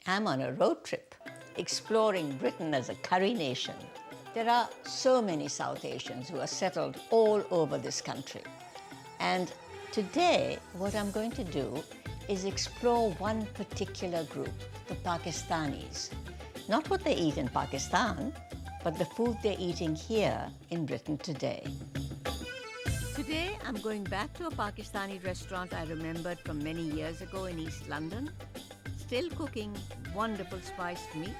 I'm on a road trip, exploring Britain as a curry nation. There are so many South Asians who are settled all over this country. And today, what I'm going to do is explore one particular group, the Pakistanis. Not what they eat in Pakistan, but the food they're eating here in Britain today. Today, I'm going back to a Pakistani restaurant I remembered from many years ago in East London, still cooking wonderful spiced meat,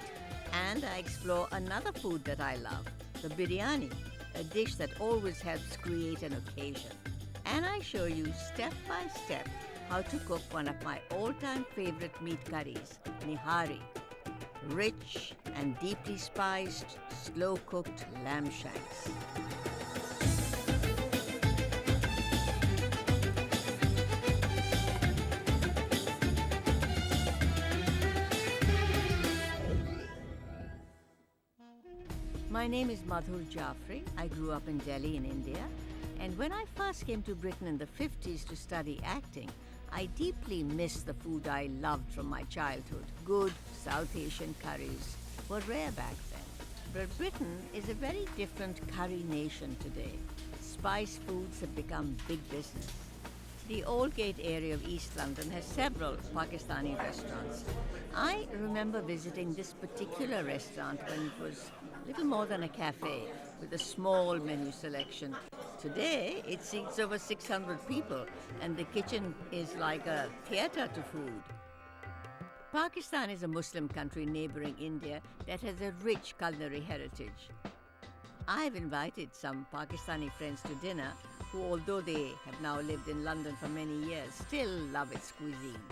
and I explore another food that I love, the biryani, a dish that always helps create an occasion. And I show you step by step how to cook one of my all-time favorite meat curries, nihari, rich and deeply spiced, slow-cooked lamb shanks. My name is Madhur Jaffrey. I grew up in Delhi in India. And when I first came to Britain in the 50s to study acting, I deeply missed the food I loved from my childhood. Good South Asian curries were rare back then. But Britain is a very different curry nation today. Spice foods have become big business. The Aldgate area of East London has several Pakistani restaurants. I remember visiting this particular restaurant when it was little more than a cafe with a small menu selection. Today, it seats over 600 people and the kitchen is like a theater to food. Pakistan is a Muslim country neighboring India that has a rich culinary heritage. I've invited some Pakistani friends to dinner who, although they have now lived in London for many years, still love its cuisine.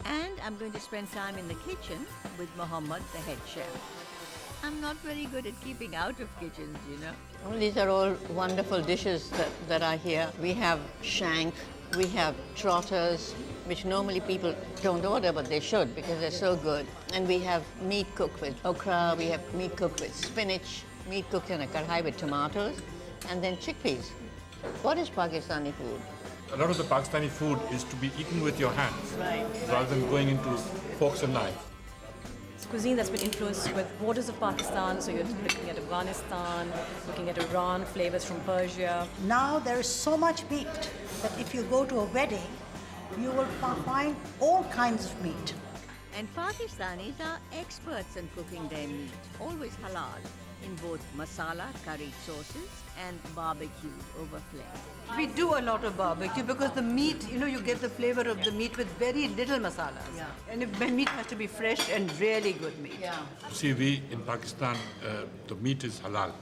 And I'm going to spend time in the kitchen with Mohammed, the head chef. I'm not very good at keeping out of kitchens, you know. Well, these are all wonderful dishes that are here. We have shank, we have trotters, which normally people don't order, but they should because they're so good. And we have meat cooked with okra, we have meat cooked with spinach, meat cooked in a kadhai with tomatoes, and then chickpeas. What is Pakistani food? A lot of the Pakistani food is to be eaten with your hands, Right. rather than going into forks and knives. It's cuisine that's been influenced with borders of Pakistan, so you're looking at Afghanistan, looking at Iran, flavors from Persia. Now there is so much meat that if you go to a wedding, you will find all kinds of meat. And Pakistanis are experts in cooking their meat, always halal, in both masala, curried sauces, and barbecued over flame. We do a lot of barbecue because the meat, you get the flavor of the meat with very little masalas. Yeah. And the meat has to be fresh and really good meat. Yeah. See, we in Pakistan, the meat is halal.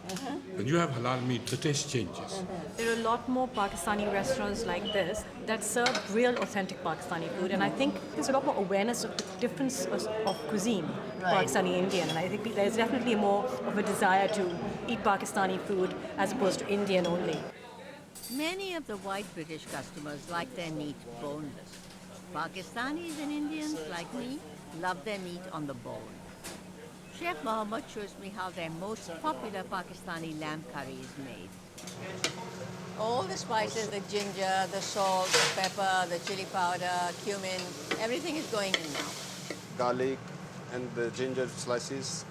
When you have halal meat, the taste changes. There are a lot more Pakistani restaurants like this that serve real authentic Pakistani food, and I think there's a lot more awareness of the difference of cuisine, Right. Pakistani Indian, and I think there's definitely more of a desire to eat Pakistani food as opposed to Indian only. Many of the white British customers like their meat boneless. Pakistanis and Indians, like me, love their meat on the bone. Chef Mohammed shows me how their most popular Pakistani lamb curry is made. All the spices, the ginger, the salt, the pepper, the chili powder, cumin, everything is going in now. Garlic and the ginger slices,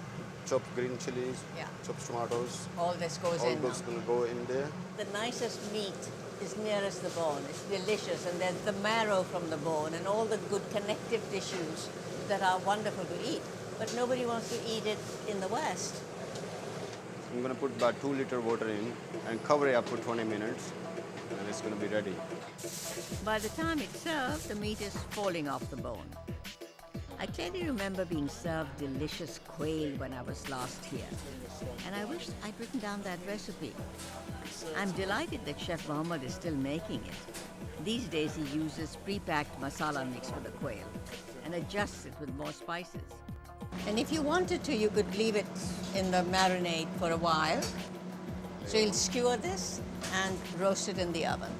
chopped green chilies, Yeah. chopped tomatoes. All this goes All in those now. will go in there. The nicest meat is nearest the bone. It's delicious, and there's the marrow from the bone and all the good connective tissues that are wonderful to eat. But nobody wants to eat it in the West. I'm going to put about 2 liter water in and cover it up for 20 minutes, and it's going to be ready. By the time it's served, the meat is falling off the bone. I clearly remember being served delicious quail when I was last here, and I wish I'd written down that recipe. I'm delighted that Chef Mohammed is still making it. These days he uses pre-packed masala mix for the quail and adjusts it with more spices. And if you wanted to, you could leave it in the marinade for a while. So you'll skewer this and roast it in the oven.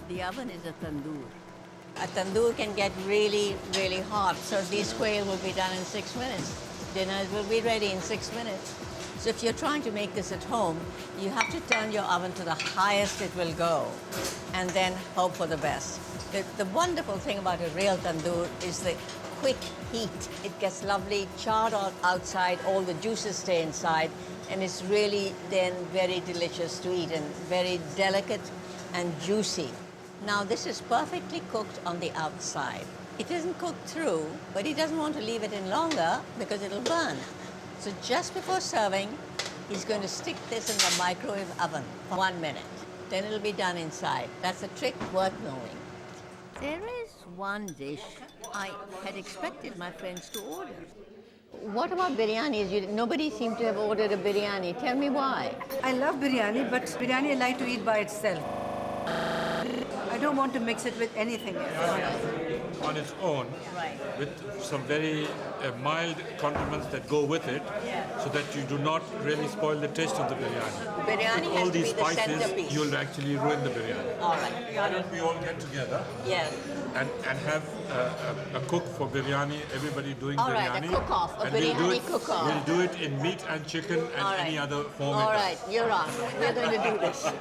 The oven is a tandoor. A tandoor can get really, really hot, so these quail will be done in 6 minutes. Dinner will be ready in 6 minutes. So if you're trying to make this at home, you have to turn your oven to the highest it will go and then hope for the best. The wonderful thing about a real tandoor is the quick heat. It gets lovely charred outside, all the juices stay inside, and it's really then very delicious to eat and very delicate and juicy. Now this is perfectly cooked on the outside. It isn't cooked through, but he doesn't want to leave it in longer because it'll burn. So just before serving, he's going to stick this in the microwave oven for 1 minute. Then it'll be done inside. That's a trick worth knowing. There is one dish I had expected my friends to order. What about biryanis? Nobody seemed to have ordered a biryani. Tell me why. I love biryani, but biryani I like to eat by itself. I don't want to mix it with anything else. On its own, with some very mild condiments that go with it, so that you do not really spoil the taste of the biryani. Biryani With has all to be these the spices, centerpiece. you'll actually ruin the biryani. All right. Why don't we all get together Yes. and have a cook for biryani, everybody doing All right, a biryani. cook-off, a and we'll do biryani it, cook-off. We'll do it in meat and chicken and All right. any other form. All right, you're on. We're going to do this.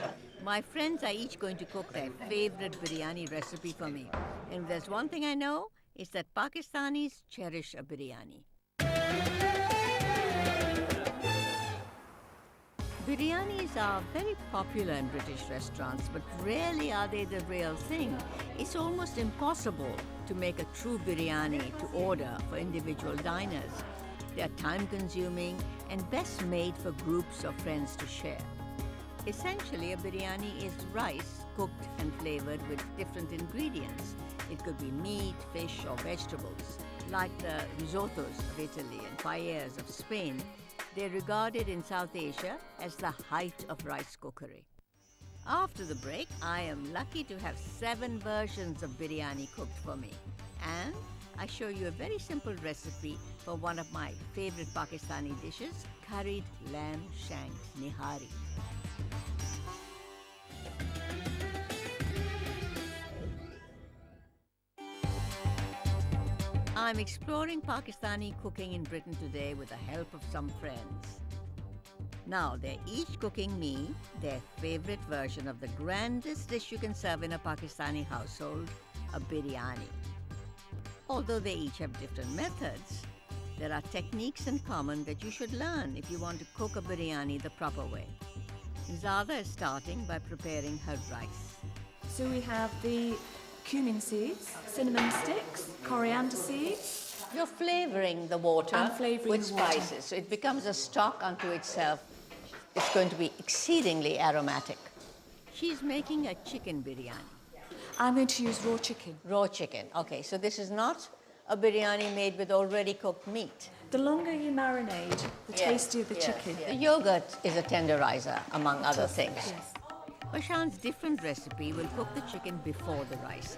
My friends are each going to cook their favorite biryani recipe for me. And if there's one thing I know, it's that Pakistanis cherish a biryani. Biryanis are very popular in British restaurants, but rarely are they the real thing. It's almost impossible to make a true biryani to order for individual diners. They are time-consuming and best made for groups of friends to share. Essentially, a biryani is rice cooked and flavored with different ingredients. It could be meat, fish, or vegetables. Like the risottos of Italy and paellas of Spain, they're regarded in South Asia as the height of rice cookery. After the break, I am lucky to have 7 versions of biryani cooked for me. And I show you a very simple recipe for one of my favorite Pakistani dishes, curried lamb shank nihari. I'm exploring Pakistani cooking in Britain today with the help of some friends. Now, they're each cooking me their favorite version of the grandest dish you can serve in a Pakistani household, a biryani. Although they each have different methods, there are techniques in common that you should learn if you want to cook a biryani the proper way. Zada is starting by preparing her rice. So we have the cumin seeds, cinnamon sticks, coriander seeds. You're flavoring the water I'm flavouring with the water. spices, so it becomes a stock unto itself. It's going to be exceedingly aromatic. She's making a chicken biryani. I'm going to use raw chicken. Raw chicken. Okay, so this is not a biryani made with already cooked meat. The longer you marinate, the tastier the chicken. The yogurt is a tenderizer, among other things. Yes. Bashan's different recipe will cook the chicken before the rice.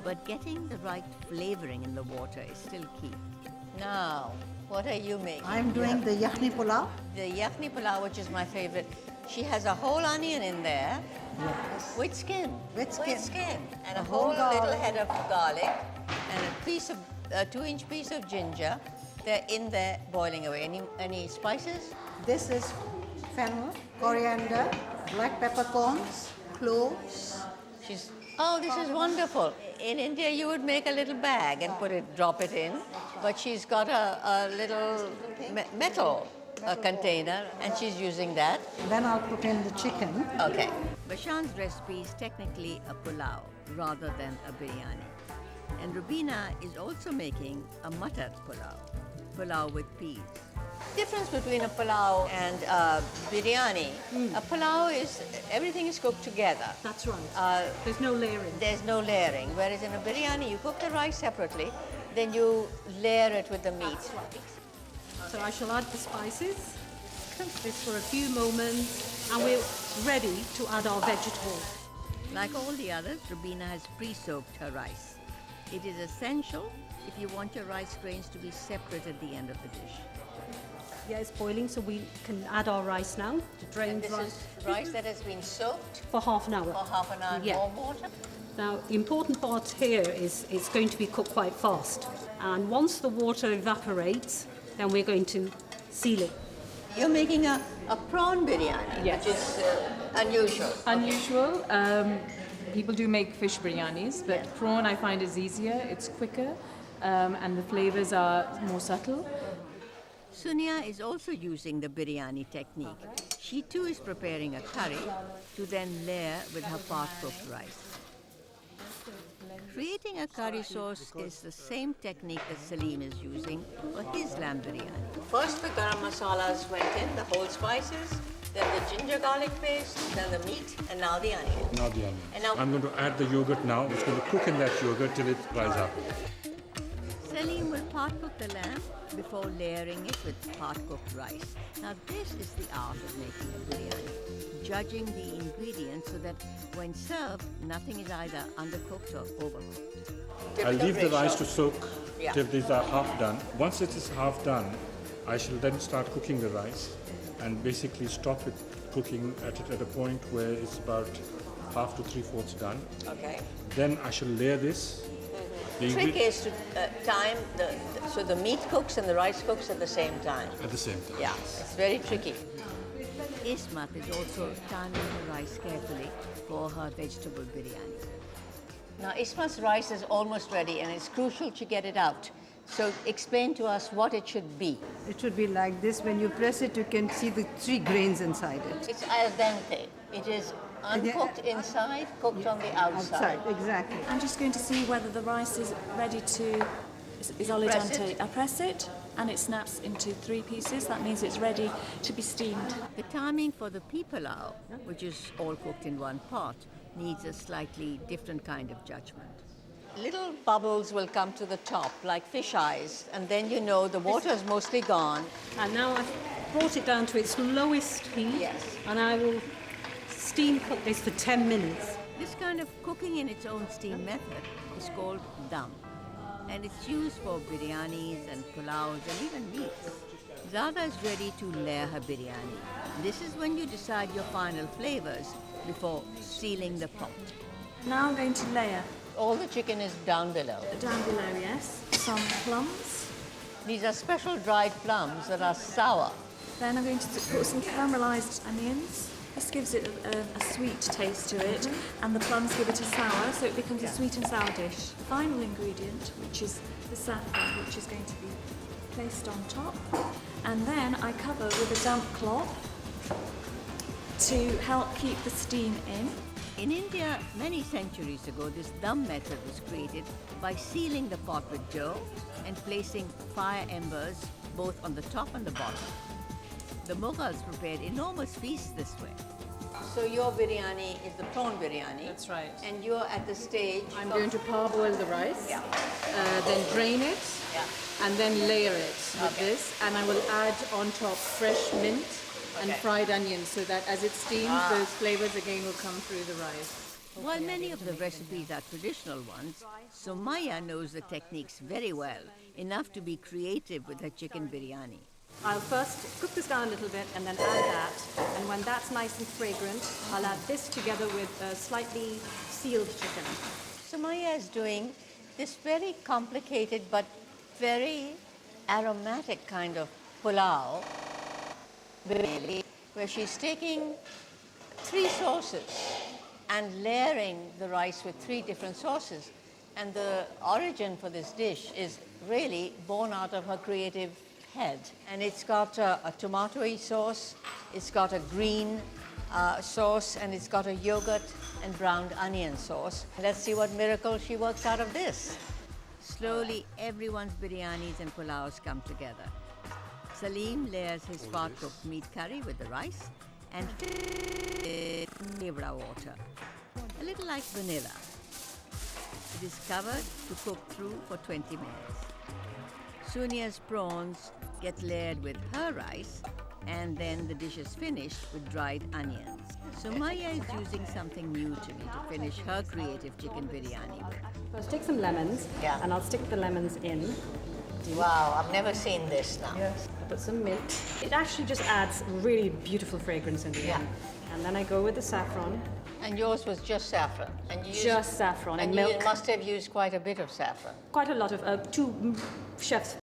But getting the right flavoring in the water is still key. Now, what are you making? I'm doing the yakhni pulao. The yakhni pulao, which is my favorite. She has a whole onion in there. Yes. With skin. With skin. And a A whole whole garlic. little head of garlic and a piece of, 2-inch piece of ginger. They're in there boiling away. Any spices? This is fennel, coriander, black peppercorns, cloves. Oh, this is wonderful. In India, you would make a little bag and drop it in, but she's got a little metal container, and she's using that. Then I'll put in the chicken. Okay. Bashan's recipe is technically a pulao rather than a biryani. And Rubina is also making a mutton pulao with peas. Difference between a pulao and biryani. A pulao is, everything is cooked together. That's right. There's no layering. There's no layering. Whereas in a biryani, you cook the rice separately, then you layer it with the meat. So I shall add the spices. Cook this for a few moments, and we're ready to add our vegetables. Like all the others, Rubina has pre-soaked her rice. It is essential if you want your rice grains to be separate at the end of the dish. Yeah, it's boiling, so we can add our rice now. The drained This rice is rice that has been soaked for half an hour. for half an hour in Yeah. warm water. Now, the important part here is it's going to be cooked quite fast. And once the water evaporates, then we're going to seal it. You're making a prawn biryani, Yes. which is unusual. Unusual. People do make fish biryanis, but prawn I find is easier. It's quicker. and the flavors are more subtle. Sunya is also using the biryani technique. She too is preparing a curry to then layer with her part-cooked rice. Creating a curry sauce is the same technique that Salim is using for his lamb biryani. First the garam masalas went in, the whole spices, then the ginger garlic paste, then the meat, and now the onion. Now the onion. And now I'm going to add the yogurt now. It's going to cook in that yogurt till it dries up. Salim will part-cook the lamb before layering it with part-cooked rice. Now this is the art of making a biryani, judging the ingredients so that when served, nothing is either undercooked or overcooked. I'll leave the ratio. rice to soak Yeah. till these are half done. Once it is half done, I shall then start cooking the rice and basically stop it cooking at a point where it's about half to 3/4 done. Okay. Then I shall layer this. The Trick is to time so the meat cooks and the rice cooks at the same time. at the same time. Yeah, it's very tricky. Ismat is also timing her rice carefully for her vegetable biryani. Now Ismat's rice is almost ready and it's crucial to get it out. So explain to us what it should be. It should be like this. When you press it, you can see the 3 grains inside it. It's al dente. It is uncooked inside, cooked on the outside. Exactly. I'm just going to see whether the rice is ready to, is al Press dente. it. I press it and it snaps into 3 pieces. That means it's ready to be steamed. The timing for the pea pilau, which is all cooked in one pot, needs a slightly different kind of judgment. Little bubbles will come to the top like fish eyes, and then you know the water is mostly gone. And now I've brought it down to its lowest heat. Yes. And I will steam cook this for 10 minutes. This kind of cooking in its own steam method is called dum, and it's used for biryanis and pulaus and even meats. Zada is ready to layer her biryani. This is when you decide your final flavors before sealing the pot. Now I'm going to layer All the chicken is down below. down below, yes, some plums. These are special dried plums that are sour. Then I'm going to put some caramelized onions. This gives it a sweet taste to it, and the plums give it a sour, so it becomes a sweet and sour dish. The final ingredient, which is the saffron, which is going to be placed on top, and then I cover with a damp cloth to help keep the steam in. In India, many centuries ago, this dum method was created by sealing the pot with dough and placing fire embers both on the top and the bottom. The Mughals prepared enormous feasts this way. So your biryani is the prawn biryani. That's right. And you're at the stage. I'm going to parboil the rice, Yeah. then drain it, Yeah. and then layer it with Okay. this. And I will add on top fresh mint and Okay. fried onions so that as it steams, those flavors again will come through the rice. While many of the recipes are traditional ones, Sumayya knows the techniques very well, enough to be creative with her chicken biryani. I'll first cook this down a little bit and then add that. And when that's nice and fragrant, I'll add this together with slightly sealed chicken. Sumayya is doing this very complicated but very aromatic kind of pulao, really, where she's taking 3 sauces and layering the rice with 3 different sauces. And the origin for this dish is really born out of her creative head. And it's got a tomatoey sauce, it's got a green sauce, and it's got a yogurt and browned onion sauce. Let's see what miracle she works out of this. Slowly, everyone's biryanis and pulaus come together. Salim layers his part-cooked meat curry with the rice and kevra water, a little like vanilla. It is covered to cook through for 20 minutes. Sunya's prawns get layered with her rice, and then the dish is finished with dried onions. Sumayya is using something new to me to finish her creative chicken biryani with. First, take some lemons, Yeah. and I'll stick the lemons in. Wow, I've never seen this now. I put some mint. It actually just adds really beautiful fragrance in the Yeah. end. And then I go with the saffron. And yours was just saffron. And you Just saffron and you milk. must have used quite a bit of saffron. Quite a lot of 2 chef's